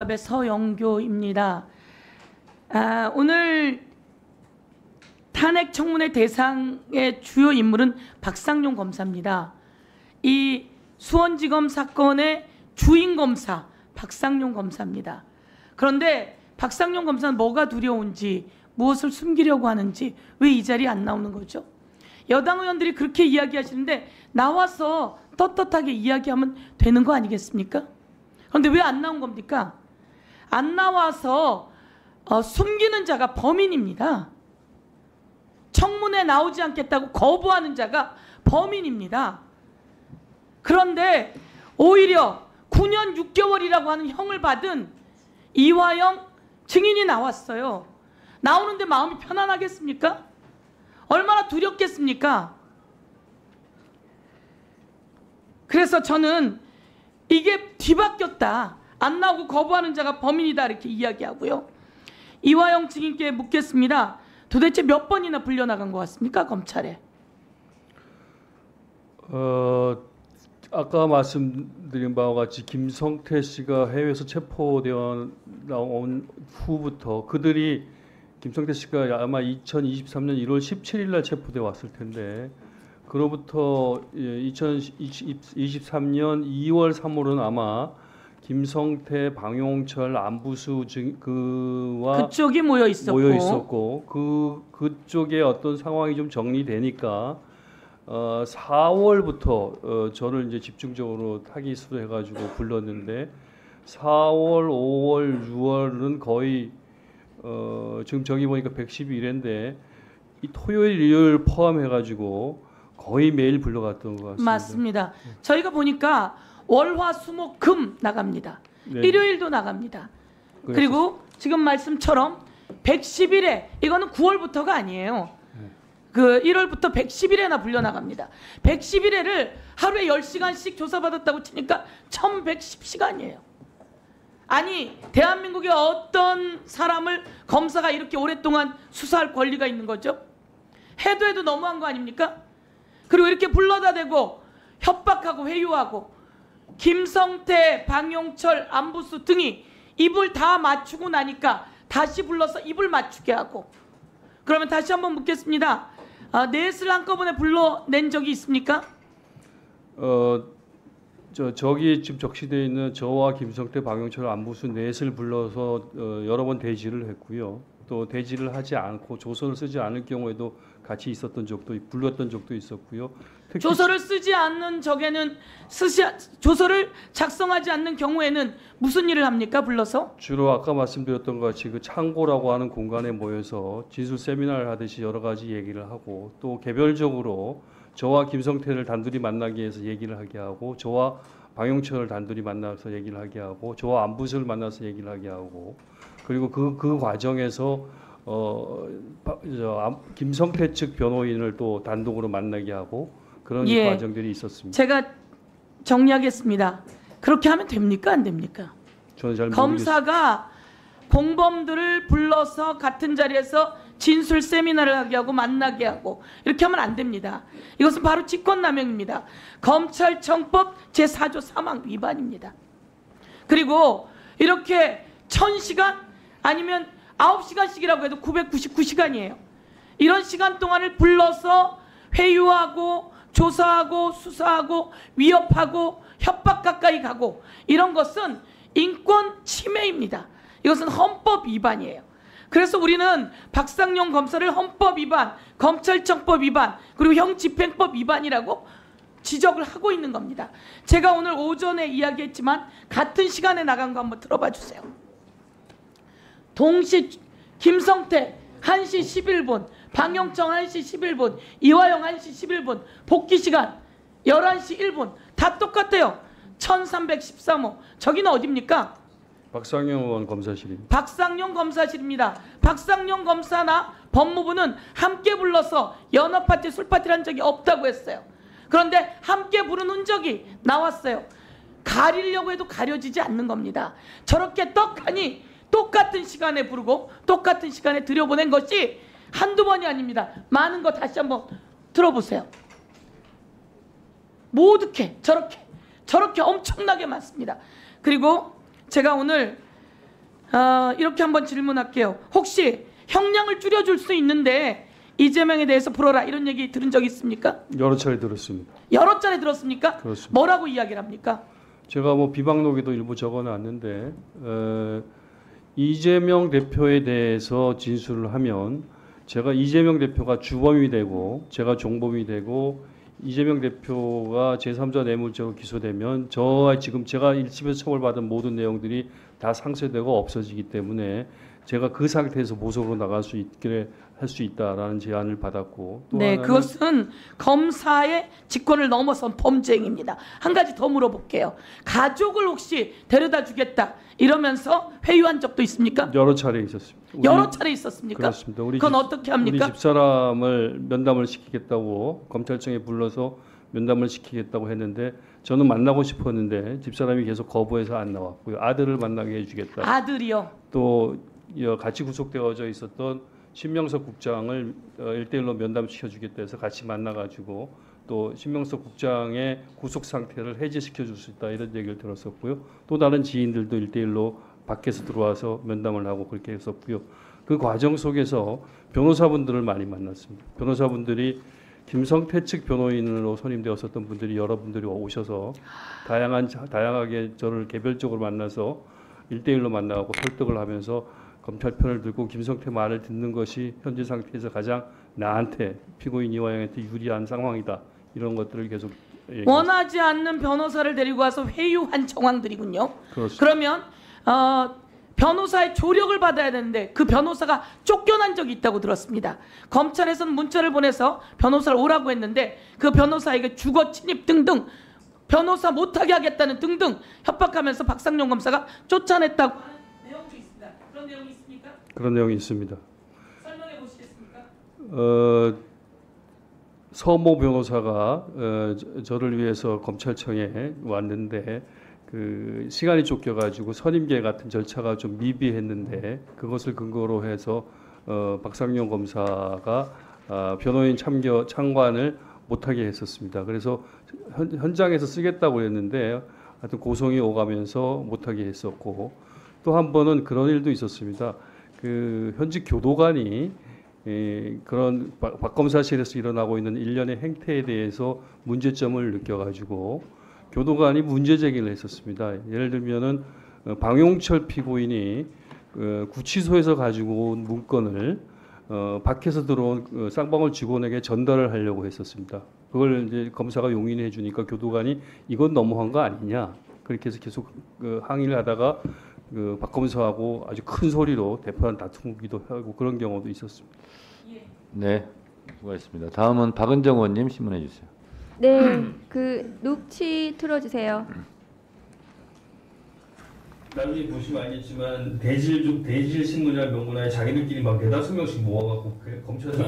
서영교입니다. 오늘 탄핵 청문회 대상의 주요 인물은 박상용 검사입니다. 이 수원지검 사건의 주인 검사 박상용 검사입니다. 그런데 박상용 검사는 뭐가 두려운지, 무엇을 숨기려고 하는지 왜 이 자리에 안 나오는 거죠? 여당 의원들이 그렇게 이야기하시는데 나와서 떳떳하게 이야기하면 되는 거 아니겠습니까? 그런데 왜 안 나온 겁니까? 안 나와서 숨기는 자가 범인입니다. 청문회 나오지 않겠다고 거부하는 자가 범인입니다. 그런데 오히려 9년 6개월이라고 하는 형을 받은 이화영 증인이 나왔어요. 나오는데 마음이 편안하겠습니까? 얼마나 두렵겠습니까? 그래서 저는 이게 뒤바뀌었다. 안 나오고 거부하는 자가 범인이다 이렇게 이야기하고요. 이화영 증인께 묻겠습니다. 도대체 몇 번이나 불려나간 것 같습니까? 검찰에. 아까 말씀드린 바와 같이 김성태 씨가 해외에서 체포되어 나온 후부터 그들이 김성태 씨가 아마 2023년 1월 17일 날 체포되어 왔을 텐데 그로부터 2023년 2월 3월은 아마 김성태, 방용철, 안부수 그와 그쪽이 모여 있었고 그쪽에 어떤 상황이 좀 정리되니까 4월부터 저를 이제 집중적으로 타깃으로 해가지고 불렀는데 4월, 5월, 6월은 거의 지금 저기 보니까 112일인데 이 토요일, 일요일 포함해가지고 거의 매일 불러갔던 것 같습니다. 맞습니다. 저희가 보니까 월화 수목 금 나갑니다. 네. 일요일도 나갑니다. 그리고 지금 말씀처럼 110일에 이거는 9월부터가 아니에요. 그 1월부터 110일에나 불려나갑니다. 110일에를 하루에 10시간씩 조사받았다고 치니까 1110시간이에요. 아니 대한민국의 어떤 사람을 검사가 이렇게 오랫동안 수사할 권리가 있는 거죠? 해도 너무한 거 아닙니까? 그리고 이렇게 불러다 대고 협박하고 회유하고 김성태, 방용철, 안부수 등이 입을 다 맞추고 나니까 다시 불러서 입을 맞추게 하고. 그러면 다시 한번 묻겠습니다. 넷을 한꺼번에 불러낸 적이 있습니까? 저기 지금 적시되어 있는 저와 김성태, 방용철, 안부수 넷을 불러서 여러 번 대지를 했고요. 또 대지를 하지 않고 조서를 쓰지 않을 경우에도 같이 있었던 적도 불렀던 적도 있었고요. 조서를 쓰지 않는 적에는 조서를 작성하지 않는 경우에는 무슨 일을 합니까? 불러서? 주로 아까 말씀드렸던 것 같이 그 창고라고 하는 공간에 모여서 진술 세미나를 하듯이 여러 가지 얘기를 하고 또 개별적으로 저와 김성태를 단둘이 만나기 위해서 얘기를 하게 하고 저와 방용철을 단둘이 만나서 얘기를 하게 하고 저와 안부수를 만나서 얘기를 하게 하고 그리고 그 과정에서 김성태 측 변호인을 또 단독으로 만나게 하고 그런 과정들이 있었습니다. 제가 정리하겠습니다. 그렇게 하면 됩니까? 안 됩니까? 저는 잘 검사가 공범들을 불러서 같은 자리에서 진술 세미나를 하게 하고 만나게 하고 이렇게 하면 안 됩니다. 이것은 바로 직권남용입니다. 검찰청법 제4조 3항 위반입니다. 그리고 이렇게 1000시간 아니면 9시간씩이라고 해도 999시간이에요. 이런 시간 동안을 불러서 회유하고 조사하고 수사하고 위협하고 협박 가까이 가고 이런 것은 인권 침해입니다. 이것은 헌법 위반이에요. 그래서 우리는 박상용 검사를 헌법 위반, 검찰청법 위반, 그리고 형집행법 위반이라고 지적을 하고 있는 겁니다. 제가 오늘 오전에 이야기했지만 같은 시간에 나간 거 한번 들어봐 주세요. 동시 김성태 1시 11분, 방용철 1시 11분, 이화영 1시 11분, 복귀 시간 11시 1분 다 똑같아요. 1313호. 저기는 어디입니까? 박상용 의원 검사실입니다. 박상용 검사실입니다. 박상용 검사나 법무부는 함께 불러서 연합파티, 술파티를 한 적이 없다고 했어요. 그런데 함께 부른 흔적이 나왔어요. 가리려고 해도 가려지지 않는 겁니다. 저렇게 떡하니 똑같은 시간에 부르고 똑같은 시간에 들여보낸 것이 한두 번이 아닙니다. 많은 거 다시 한번 들어보세요. 모두게 저렇게 엄청나게 많습니다. 그리고 제가 오늘 이렇게 한번 질문할게요. 혹시 형량을 줄여줄 수 있는데 이재명에 대해서 풀어라 이런 얘기 들은 적 있습니까? 여러 차례 들었습니다. 여러 차례 들었습니까? 그렇습니다. 뭐라고 이야기를 합니까? 제가 뭐 비방록에도 일부 적어놨는데 이재명 대표에 대해서 진술을 하면 제가 이재명 대표가 주범이 되고 제가 종범이 되고 이재명 대표가 제3자 뇌물죄로 기소되면 저와 지금 제가 1심에서 처벌받은 모든 내용들이 다 상쇄되고 없어지기 때문에 제가 그 상태에서 모속으로 나갈 수 있게 할 수 있다라는 제안을 받았고 또 네, 하나는 그것은 검사의 직권을 넘어선 범죄 행위입니다. 한 가지 더 물어볼게요. 가족을 혹시 데려다 주겠다 이러면서 회유한 적도 있습니까? 여러 차례 있었습니다. 여러 차례 있었습니까? 그렇습니다. 그건 어떻게 합니까? 우리 집사람을 면담을 시키겠다고 검찰청에 불러서 면담을 시키겠다고 했는데 저는 만나고 싶었는데 집사람이 계속 거부해서 안 나왔고요. 아들을 만나게 해주겠다. 아들이요. 또 같이 구속되어져 있었던 신명석 국장을 1대1로 면담시켜주겠다 해서 같이 만나가지고 또 신명석 국장의 구속 상태를 해제시켜 줄 수 있다 이런 얘기를 들었었고요. 또 다른 지인들도 1대1로 밖에서 들어와서 면담을 하고 그렇게 했었고요. 그 과정 속에서 변호사분들을 많이 만났습니다. 변호사분들이 김성태 측 변호인으로 선임되었었던 분들이 여러분들이 오셔서 다양하게 저를 개별적으로 만나서 1대1로 만나고 설득을 하면서 검찰 편을 들고 김성태 말을 듣는 것이 현재 상태에서 가장 나한테 피고인 이화영한테 유리한 상황이다. 이런 것들을 계속 원하지 않는 변호사를 데리고 와서 회유한 정황들이군요. 그렇습니다. 그러면 변호사의 조력을 받아야 되는데 그 변호사가 쫓겨난 적이 있다고 들었습니다. 검찰에서는 문자를 보내서 변호사를 오라고 했는데 그 변호사에게 주거 침입 등등 변호사 못하게 하겠다는 등등 협박하면서 박상용 검사가 쫓아냈다고 하는 내용도 있습니다. 그런 내용이 있습니까? 그런 내용이 있습니다. 설명해 보시겠습니까? 서모 변호사가 저를 위해서 검찰청에 왔는데 그 시간이 쫓겨가지고 선임계 같은 절차가 좀 미비했는데 그것을 근거로 해서 박상용 검사가 변호인 참관을 못하게 했었습니다. 그래서 현장에서 쓰겠다고 했는데 하여튼 고성이 오가면서 못하게 했었고 또 한 번은 그런 일도 있었습니다. 그 현직 교도관이 그런 박 검사실에서 일어나고 있는 일련의 행태에 대해서 문제점을 느껴가지고 교도관이 문제 제기를 했었습니다. 예를 들면은 방용철 피고인이 구치소에서 가지고 온 문건을 밖에서 들어온 쌍방울 직원에게 전달을 하려고 했었습니다. 그걸 이제 검사가 용인해 주니까 교도관이 이건 너무한 거 아니냐 그렇게 해서 계속 항의를 하다가 박 검사하고 아주 큰 소리로 대판 다투기도 하고 그런 경우도 있었습니다. 네, 수고하셨습니다. 다음은 박은정 의원님 신문해 주세요. 네, 그 녹취 틀어주세요. 나중에 보시면 알겠지만 대질 신문이라는 명분하에 자기들끼리 막 4-5명씩 모아갖고 검찰에서